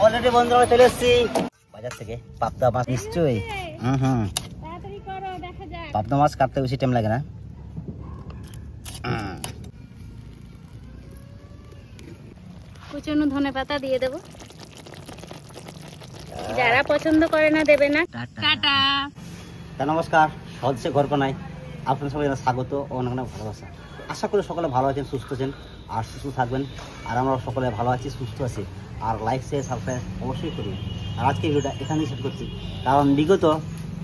Already বন্ধুরা চলে এসেছি বাজার থেকে পাবদা মাছ। নিশ্চয়ই পাবদা মাছ কাটতে বেশি টাইম লাগে না। কুচনো ধনেপাতা দিয়ে দেবো, যারা পছন্দ করে না দেবে না। টাটা। নমস্কার, সহজে ঘরকোনায় আপনার সবাই স্বাগত ও অনেক অনেক ভালোবাসা। আশা করি সকলে ভালো আছেন, সুস্থ আছেন আর সুস্থ থাকবেন। আর আমরা সকলে ভালো আছি, সুস্থ আছি। আর লাইক শেয়ার সাবস্ক্রাইব অবশ্যই করবেন। আর আজকে ভিডিওটা এখানেই সেট করছি, কারণ বিগত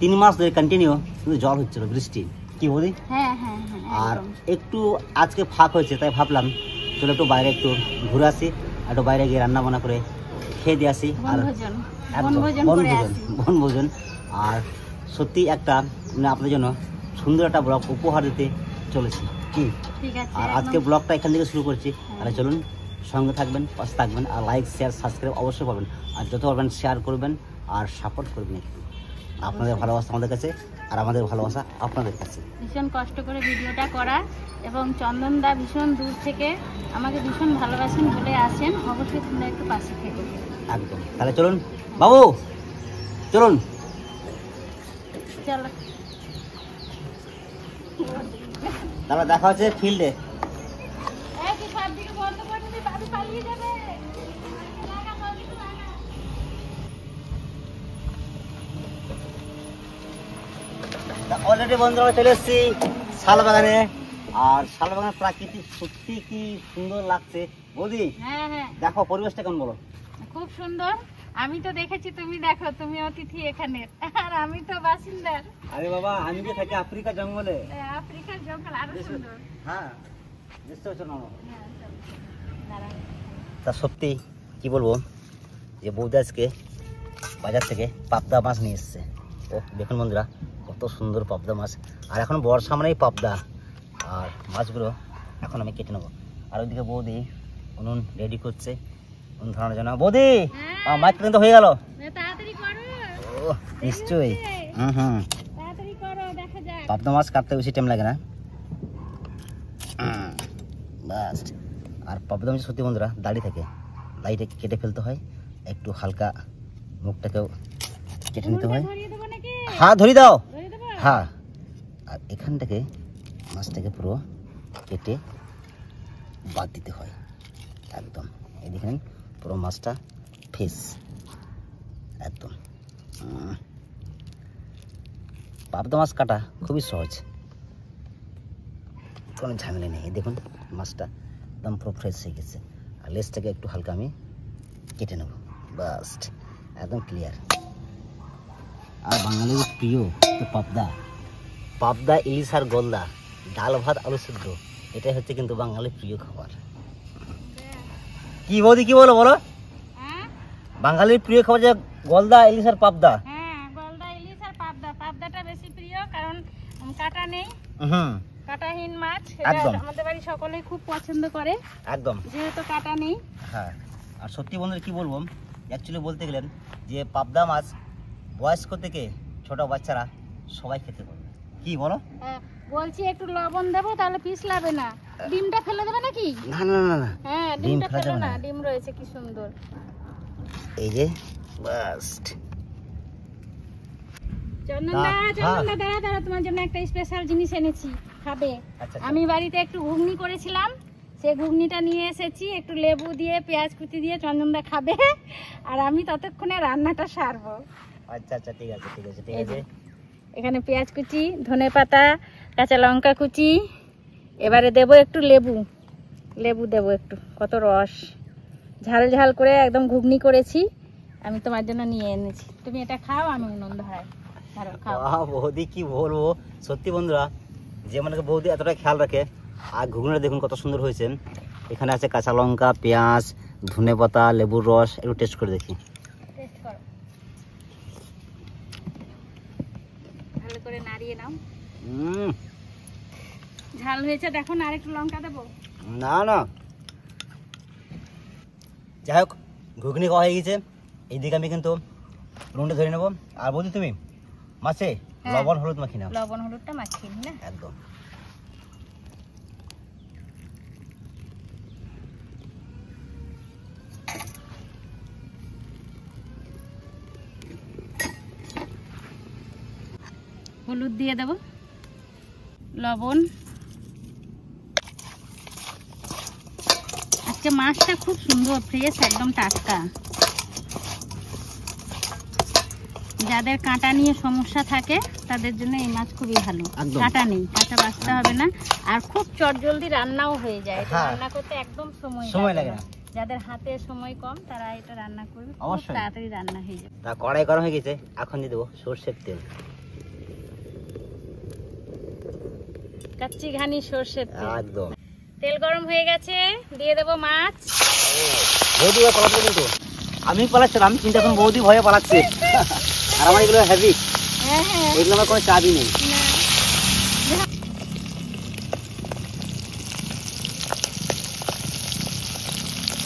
3 মাস ধরে কন্টিনিউ কিন্তু জল হচ্ছিল, বৃষ্টি। কি বলি? হ্যাঁ। আর একটু আজকে ফাঁক হয়েছে, তাই ভাবলাম চলো একটু বাইরে একটু ঘুরে আসি, একটু বাইরে গিয়ে রান্না বান্না করে খেয়ে দিয়ে আসি। আর বনভোজন। আর সত্যি একটা মানে আপনাদের জন্য সুন্দর একটা ব্লগ উপহার দিতে চলেছি। কি আর আজকে ব্লগটা এখান থেকে শুরু করছি। আর চলুন সঙ্গে থাকবেন, পাশে থাকবেন, আর লাইক শেয়ার সাবস্ক্রাইব অবশ্যই করবেন। আর যত পারবেন শেয়ার করবেন আর সাপোর্ট করবেন। একটু আপনাদের ভালোবাসা আমাদের কাছে আর আমাদের ভালোবাসা আপনাদের কাছে। ভীষণ কষ্ট করে ভিডিওটা করা, এবং চন্দন দা ভীষণ দূর থেকে আমাকে ভীষণ ভালোবাসেন বলে আসেন। অবশ্যই তোমরা একটু পাশে থেকে। একদম। তাহলে চলুন বাবু, চলুন। চলো তাহলে দেখা হচ্ছে ফিল্ডে। অলরেডি বন্ধুরা চলে এসেছি শালবাগানে। আর শালবাগানের প্রাকৃতিক সত্যি কি সুন্দর লাগছে বৌদি। হ্যাঁ, দেখো পরিবেশটা কেমন বলো? খুব সুন্দর। আমি তো দেখেছি, তুমি দেখো, তুমি অতিথি এখানে, আর আমি তো বাসিন্দা। আরে বাবা, আমি যে থাকি আফ্রিকা জঙ্গলে। আফ্রিকার জঙ্গল আরো সুন্দর। হ্যাঁ, নিশ্চয় চলো। তা সত্যি কি বলবো, যে বৌদি আজকে বাজার থেকে পাবদা মাছ নিয়ে এসছে। ও দেখুন বন্ধুরা, কত সুন্দর পাবদা মাছ। আর এখন বর্ষা মানেই পাবদা। আর মাছগুলো এখন আমি কেটে নেবো। আর ওইদিকে বৌদি উনুন রেডি করছে, উনুন ধরানোর জন্য। বৌদি মাছ কিন্তু হয়ে গেল। ও নিশ্চয়ই। পাবদা মাছ কাটতে বেশি টাইম লাগে না। বাস। আর পাবদা মাছ সত্যি বন্ধুরা দাড়ি থাকে, দাড়িটা কেটে ফেলতে হয়, একটু হালকা মুখটাকেও কেটে নিতে হয়। হ্যাঁ ধরি দাও। হ্যাঁ, আর এখান থেকে মাছটাকে পুরো কেটে বাদ দিতে হয় একদম। এই দেখেন পুরো মাছটা ফেস একদম। পাবদা মাছ কাটা খুবই সহজ, কোনো ঝামেলা নেই। দেখুন মাছটা একদম পুরো ফ্রেশ হয়ে গেছে। আর লেজটাকে একটু হালকা আমি কেটে নেব, বাস একদম ক্লিয়ার। আর বাঙালির প্রিয় তো পাবদা, ইলিশ আর গলদা, ডাল ভাত আলু সিদ্ধ, এটাই হচ্ছে কিন্তু বাঙালির প্রিয় খাবার। কি বৌদি কি বলো? বাঙালির প্রিয় খাবার যে গলদা, ইলিশ আর পাবদা। হ্যাঁ, গলদা, ইলিশ আর পাবদা। পাবদাটা বেশি প্রিয়, কারণ কাটা নেই, কাটাহীন মাছ। আমাদের বাড়ি সকলেই খুব পছন্দ করে একদম, যেহেতু কাটা নেই। হ্যাঁ, আর সত্যি বন্ধুরা কি বলবো, অ্যাকচুয়ালি বলতে গেলেন যে পাবদা মাছ বয়স্ক থেকে ছোট বাচ্চারা সবাই খেতে পারবে। কি বলো? বলছি একটু লবণ দেবো, তাহলে পিছলাবে না। ডিমটা ফেলে দেবে নাকি? না না না না, হ্যাঁ, ডিমটা ফেলে না। ডিম রয়েছে, কি সুন্দর। এই যে বাস। চন্দনদা দাঁড়া, তোমার জন্য একটা স্পেশাল জিনিস এনেছি, খাবে। আমি বাড়িতে একটু ঘুগনি করেছিলাম, সেই ঘুগনিটা নিয়ে এসেছি। একটু লেবু দিয়ে, পেঁয়াজ কুচি দিয়ে চন্দনদা খাবে, আর আমি ততক্ষণে রান্নাটা সারবো। আচ্ছা ঠিক আছে। এখানে পেঁয়াজ কুচি, ধনেপাতা, কাঁচা লঙ্কা কুচি। এবারে দেবো একটু লেবু দেবো একটু, কত রস, ঝাল ঝাল করে একদম ঘুগনি করেছি। আমি তোমার জন্য নিয়ে এনেছি, তুমি এটা খাও, আমি উনুন ধরাই। বৌদি কি বলবো, সত্যি বন্ধুরা যে মানে বৌদি এতটা খেয়াল রাখে। আর ঘুগনিটা দেখুন কত সুন্দর হয়েছে। এখানে আছে কাঁচা লঙ্কা, পেঁয়াজ, ধনেপাতা, লেবুর রস। একটু টেস্ট করে দেখি। ভালো করে নাড়িয়ে নাও। ঝাল হয়েছে দেখো না, আর একটু লঙ্কা দেবো? না, যাই হোক ঘুগনি খাওয়া হয়ে গেছে। এইদিকে আমি কিন্তু রুনটা ধরে নেবো। আর বলছি তুমি মাছে লবণ হলুদ মাখিয়ে নাও। লবণ হলুদটা মাখিয়ে নি না একদম। হলুদ দিয়ে দেব, লবণ। আজকে মাছটা খুব সুন্দর, ফ্রেশ, একদম টাটকা। যাদের কাঁটা নিয়ে সমস্যা থাকে তাদের জন্য এই মাছ খুবই ভালো। কাঁটা নেই, কাঁটা বাছতে হবে না, আর খুব চটজলদি রান্নাও হয়ে যায়। এটা রান্না করতে একদম সময় লাগে না। যাদের হাতে সময় কম তারা এটা রান্না করবে, খুব তাড়াতাড়ি রান্না হয়ে যাবে। তা কড়াই গরম হয়ে গেছে, এখন দিয়ে দেবো সরষের তেল। কাচ্চি ঘানি সরষের তেল। একদম তেল গরম হয়ে গেছে, দিয়ে দেবো মাছ। বৌদি ভাই পালাচ্ছে কিন্তু, আমি পালাচ্ছি না, আমি চিন্তা করুন বৌদি ভয়ে পালাচ্ছে। আর আমার এগুলো হ্যাবিট, এগুলো আমার কোনো চাবি নেই।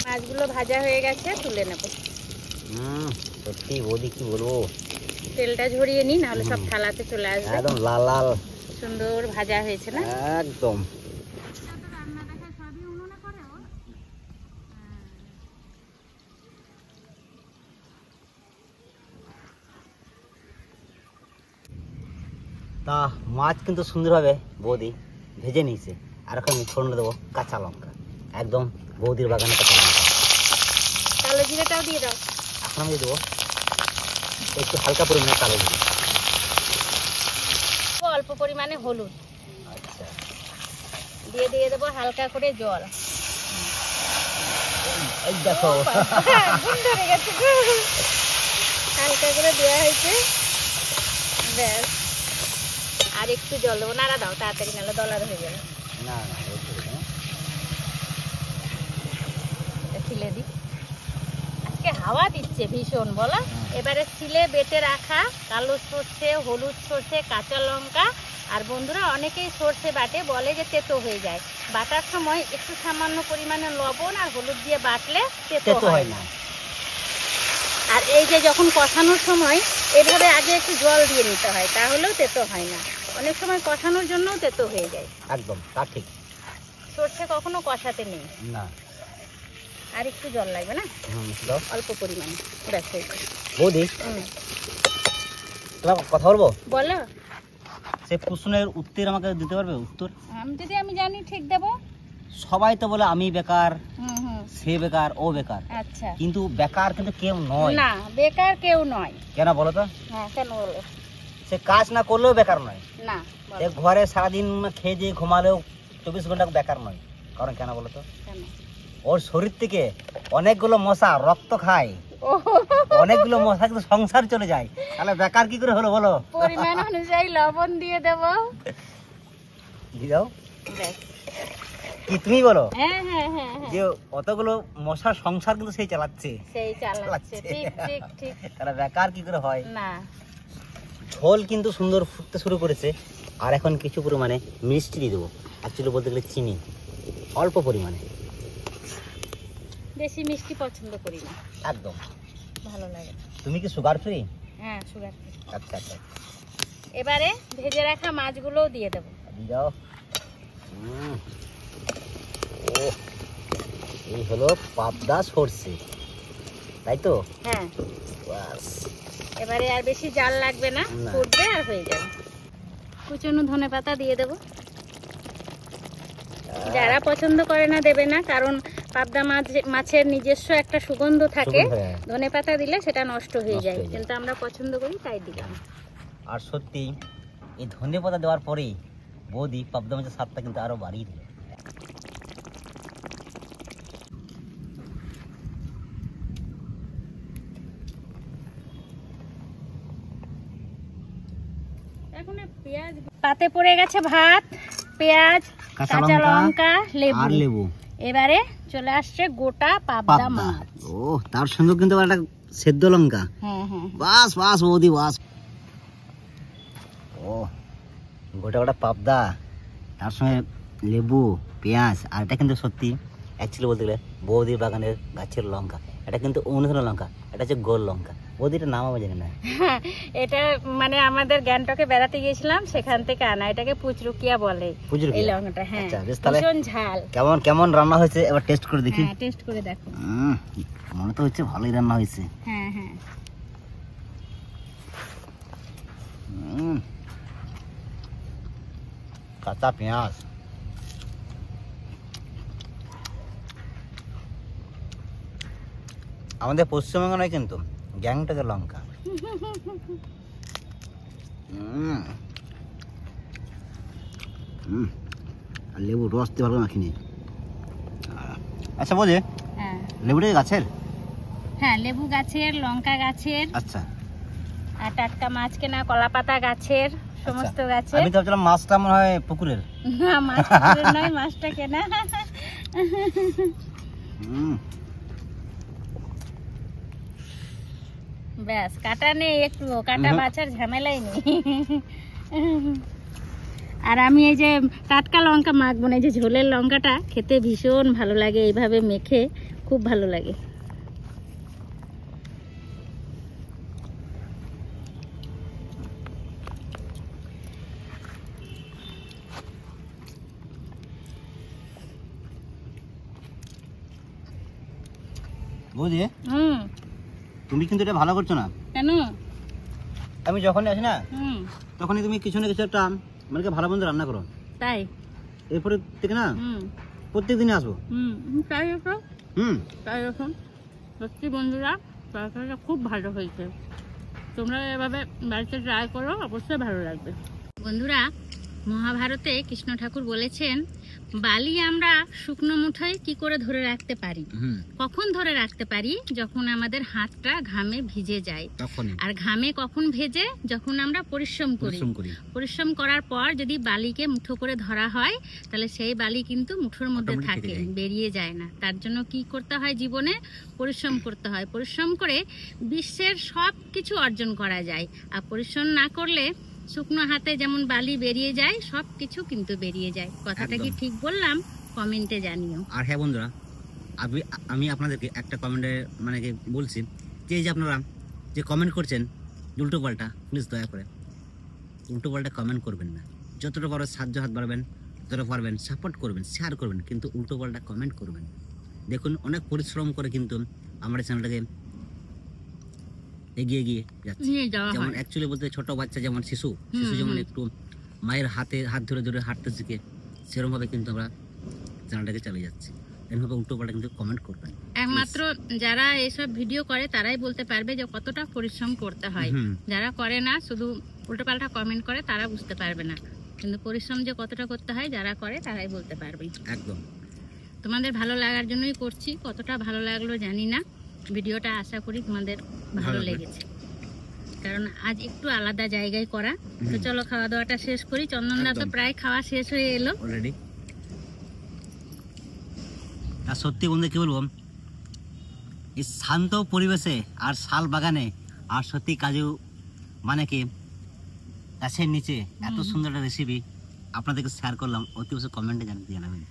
মাছগুলো ভাজা হয়ে গেছে, তুলে নেব। সত্যি বৌদি কি বলবো, তেলটা ঝরিয়ে নি, নাহলে সব থালাতে চলে আসবে। একদম লাল লাল সুন্দর ভাজা হয়েছে না একদম। তা মাছ কিন্তু সুন্দরভাবে বৌদি ভেজে নিয়েছে, আর এখন ফোড়ন দেবো কাঁচা লঙ্কা, একদম বৌদির বাগানে কাঁচা লঙ্কা। কালো জিরাটাও দিয়ে দাও। এখন আমি দেবো একটু হালকা পরিমাণে কালো জিরা, অল্প পরিমাণে হলুদ। আচ্ছা, দিয়ে দেবো হালকা করে জল। এই দেখো হালকা করে দেওয়া হয়েছে, ব্যাস। আর একটু জল দেবো, নাড়া দাও তাড়াতাড়ি, নাহলে দলা হয়ে যাবে। না ছিলে দিই, আজকে হাওয়া দিচ্ছে ভীষণ, বলো। এবারে ছিলে বেটে রাখা কালো সর্ষে, হলুদ সর্ষে, কাঁচা লঙ্কা। আর বন্ধুরা অনেকেই সর্ষে বাটে, বলে যে তেতো হয়ে যায়। বাটার সময় একটু সামান্য পরিমাণে লবণ আর হলুদ দিয়ে বাটলে তেতো হয় না। আর এই যে যখন কষানোর সময় এভাবে আগে একটু জল দিয়ে নিতে হয়, তাহলেও তেতো হয় না। অনেক সময় কষানোর জন্যও তেতো হয়ে যায়। একদম তা ঠিক, সর্ষে কখনো কষাতে নেই না। আর একটু জল লাগবে না, অল্প পরিমাণে, ব্যাস হয়ে যায়। বৌদি তোমার কথা বলবো, বলো। সে প্রশ্নের উত্তর আমাকে দিতে পারবে? উত্তর যদি আমি জানি ঠিক দেবো। সবাই তো বলে আমি বেকার, সে বেকার, ও বেকার। আচ্ছা, কিন্তু বেকার কিন্তু কেউ নয়। না, বেকার কেউ নয়। কেন বলো তো? হ্যাঁ, কেন বলো? সে কাজ না করলেও বেকার নয়। না, সে ঘরে সারাদিন খেয়ে দিয়ে ঘুমালেও 24 ঘন্টা বেকার নয়। কারণ কেন বলো তো? ওর শরীর থেকে অনেকগুলো মশা রক্ত খায়, অনেকগুলো মশা কিন্তু সংসার চলে যায়। তাহলে বেকার কি করে হলো বলো? পরিমাণ অনুযায়ী লবণ দিয়ে দেবো। দাও কি তুমি বলো? হ্যাঁ হ্যাঁ হ্যাঁ, যে অতগুলো মশার সংসার কিন্তু সেই চালাচ্ছে, সেই চালাচ্ছে। ঠিক ঠিক ঠিক। তাহলে বেকার কি করে হয়? না। ঝোল কিন্তু সুন্দর ফুটতে শুরু করেছে, আর এখন কিছু পরিমাণে মিষ্টি দিয়ে দেবো। অ্যাকচুয়ালি বলতে গেলে চিনি অল্প পরিমাণে। বেশি মিষ্টি পছন্দ করি না, একদম ভালো লাগে। তুমি কি সুগার ফ্রি? হ্যাঁ, সুগার ফ্রি। আচ্ছা আচ্ছা। এবারে ভেজে রাখা মাছগুলোও দিয়ে দেবো। দিয়ে দাও। ও, এই হলো পাবদা সরষে, তাই তো? হ্যাঁ, বাস। এবারে আর বেশি জাল লাগবে না, ফুটবে আর হয়ে যাবে। কুচনো ধনেপাতা দিয়ে দেবো। যারা পছন্দ করে না দেবে না, কারণ পাবদা মাছের নিজস্ব একটা সুগন্ধ থাকে। ধনেপাতা দিলে সেটা নষ্ট হয়ে যায়, কিন্তু আমরা পছন্দ করি তাই দিলাম। আর সত্যি এই ধনেপাতা দেওয়ার পরেই বৌদি পাবদা মাছের স্বাদটা কিন্তু আরো বাড়িয়ে দিল। এখন পেঁয়াজ পাতে পড়ে গেছে, ভাত, পেঁয়াজ, কাঁচা লঙ্কা, লেবু। এবারে চলে আসছে গোটা পাবদা মাছ। ও, তার সঙ্গে কিন্তু একটা সেদ্ধ লঙ্কা। হ্যাঁ হ্যাঁ, বাস বাস বৌদি বাস। ও, গোটা গোটা পাবদা, তার সঙ্গে লেবু, পেঁয়াজ। আর এটা কিন্তু সত্যি অ্যাকচুয়ালি বলতে গেলে বৌদির বাগানের গাছের লঙ্কা। এটা কিন্তু অনুধন লঙ্কা, এটা হচ্ছে গোল লঙ্কা। বৌদিটার নাম আমি জানি না। এটা মানে আমাদের গ্যাংটকে বেড়াতে গিয়েছিলাম, সেখান থেকে আনা। এটাকে পুচরুকিয়া বলে এই লঙ্কাটা। হ্যাঁ, ভীষণ ঝাল। কেমন কেমন রান্না হয়েছে এবার টেস্ট করে দেখি। হ্যাঁ, টেস্ট করে দেখো। মনে তো হচ্ছে ভালোই রান্না হয়েছে। হ্যাঁ হ্যাঁ, কাঁচা পেঁয়াজ। আমাদের পশ্চিমবঙ্গ নয় কিন্তু, গ্যাংটকের লঙ্কা। আর লেবু রস দিয়ে ভালো মাখিনি। আচ্ছা বলে হ্যাঁ লেবুটা গাছের? হ্যাঁ, লেবু গাছের, লঙ্কা গাছের, আচ্ছা। আর টাটকা মাছ কেনা, কলা পাতা গাছের, সমস্ত গাছের। আমি তো ভাবছিলাম মাছটা মনে হয় পুকুরের। না, মাছ পুকুরের নয়, মাছটা কেনা। ব্যাস, কাটা নেই একটু, কাটা বাছার ঝামেলাই নেই। আর আমি এই যে টাটকা লঙ্কা মাখবো না, এই যে ঝোলের লঙ্কাটা খেতে ভীষণ ভালো লাগে, এইভাবে মেখে খুব ভালো লাগে। বুঝলি, হুম। তুমি কিন্তু এটা ভালো করছো না। কেন? আমি যখনই আসি না হুম। তখনই তুমি কিছু না কিছু একটা মানে ভালো মন্দ রান্না করো। তাই? এরপরে থেকে না হুম প্রত্যেক দিনই আসবো। তাই এখন তাই এখন সত্যি বন্ধুরা, তরকারিটা খুব ভালো হয়েছে। তোমরা এভাবে বাড়িতে ট্রাই করো, অবশ্যই ভালো লাগবে। বন্ধুরা, মহাভারতে কৃষ্ণ ঠাকুর বলেছেন, বালি আমরা শুকনো মুঠোয় কি করে ধরে রাখতে পারি? কখন ধরে রাখতে পারি? যখন আমাদের হাতটা ঘামে ভিজে যায়। আর ঘামে কখন ভেজে? যখন আমরা পরিশ্রম করি। পরিশ্রম করার পর যদি বালিকে মুঠো করে ধরা হয়, তাহলে সেই বালি কিন্তু মুঠোর মধ্যে থাকে, বেরিয়ে যায় না। তার জন্য কি করতে হয়? জীবনে পরিশ্রম করতে হয়। পরিশ্রম করে বিশ্বের সব কিছু অর্জন করা যায়। আর পরিশ্রম না করলে শুকনো হাতে যেমন বালি বেরিয়ে যায়, সব কিছু কিন্তু বেরিয়ে যায়। কথাটা কি ঠিক বললাম? কমেন্টে জানিও। আর হ্যাঁ বন্ধুরা, আমি আপনাদেরকে একটা কমেন্টে মানে বলছি যে এই যে আপনারা যে কমেন্ট করছেন উল্টো পাল্টা, প্লিজ দয়া করে উল্টো পাল্টা কমেন্ট করবেন না। যতটা বড় সাহায্য হাত বাড়াবেন, যতটা পারবেন সাপোর্ট করবেন, শেয়ার করবেন, কিন্তু উল্টো পাল্টা কমেন্ট করবেন। দেখুন, অনেক পরিশ্রম করে কিন্তু আমার চ্যানেলটাকে এগিয়ে যাচ্ছে। যেমন অ্যাকচুয়ালি বলতে ছোট বাচ্চা যেমন শিশু যেমন একটু মায়ের হাত ধরে হাঁটতে শিখে, সেরকম ভাবে কিন্তু আমরা চ্যানেলটাকে চালিয়ে যাচ্ছি। এরকম উল্টো পাল্টা কিন্তু কমেন্ট করবেন। একমাত্র যারা এসব ভিডিও করে তারাই বলতে পারবে যে কতটা পরিশ্রম করতে হয়। যারা করে না, শুধু উল্টো পাল্টা কমেন্ট করে, তারা বুঝতে পারবে না। কিন্তু পরিশ্রম যে কতটা করতে হয়, যারা করে তারাই বলতে পারবে। একদম তোমাদের ভালো লাগার জন্যই করছি। কতটা ভালো লাগলো জানি না, ভিডিওটা আশা করি তোমাদের ভালো লেগেছে, কারণ আজ একটু আলাদা জায়গায় করা। তো চলো খাওয়া দাওয়াটা শেষ করি। চন্দনদা তো প্রায় খাওয়া শেষ হয়ে এলো অলরেডি। আর সত্যি বন্ধু কি বলবো, এই শান্ত পরিবেশে আর শাল বাগানে আর সত্যি কাজু মানে কি গাছের নিচে এত সুন্দর একটা রেসিপি আপনাদেরকে শেয়ার করলাম। অতি অবশ্যই কমেন্টে জানাবেন।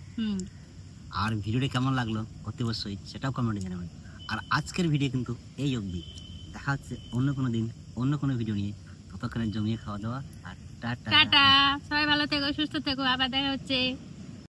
আর ভিডিওটা কেমন লাগলো অতি অবশ্যই সেটাও কমেন্টে জানাবেন। আর আজকের ভিডিও কিন্তু এই অবধি। দেখা হচ্ছে অন্য কোনো দিন অন্য কোনো ভিডিও নিয়ে। ততক্ষণে জমিয়ে খাওয়া দাওয়া। আর টাটা। সবাই ভালো থেকো, সুস্থ থেকো, আবার দেখা হচ্ছে।